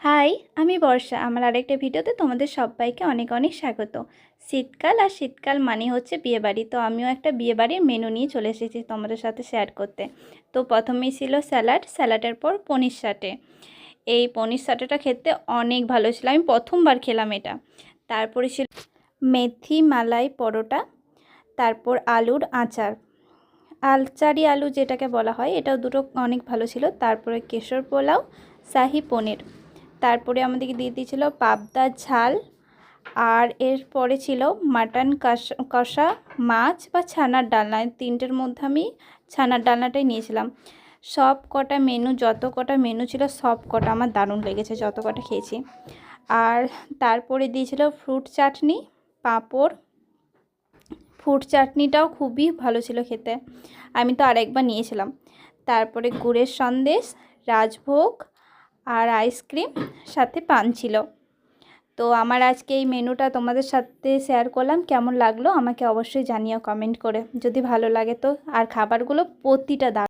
High, আমি বর্ষা। আমার আরেকটা ভিডিওতে তোমাদের সবাইকে অনেক অনেক স্বাগত। শীতকাল আর শীতকাল মানে হচ্ছে বিয়েবাড়ি। তো আমিও একটা বিয়েবাড়ির মেনু নিয়ে চলে এসেছি তোমাদের সাথে শেয়ার করতে। তো প্রথমেই ছিল স্যালাডের পর পনির সাটে। এই পনির সাটেটা খেতে অনেক ভালো ছিল, আমি প্রথমবার খেলাম এটা। তারপরে ছিল মেথি মালাই পরোটা, তারপর আলুর আচার, আলচারি আলু যেটাকে বলা হয়, এটাও দুটো অনেক ভালো ছিল। তারপরে কেশর পোলাও, শাহি পনির, তারপরে আমাদেরকে দিয়ে দিয়েছিল পাবদা ঝাল, আর এরপরে ছিল মাটন কষা, মাছ বা ছানার ডালনা। তিনটের মধ্যে আমি ছানার ডালনাটাই নিয়েছিলাম। সব কটা মেনু, যত কটা মেনু ছিল সব কটা আমার দারুণ লেগেছে, যত কটা খেয়েছি। আর তারপরে দিয়েছিল ফ্রুট চাটনি, পাঁপড়। ফ্রুট চাটনিটাও খুবই ভালো ছিল খেতে, আমি তো আরেকবার নিয়েছিলাম। তারপরে গুড়ের সন্দেশ, রাজভোগ আর আইসক্রিম, সাথে পান ছিল। তো আমার আজকে এই মেনুটা তোমাদের সাথে শেয়ার করলাম। কেমন লাগলো আমাকে অবশ্যই জানিও কমেন্ট করে, যদি ভালো লাগে তো। আর খাবারগুলো প্রতিটা দারুণ।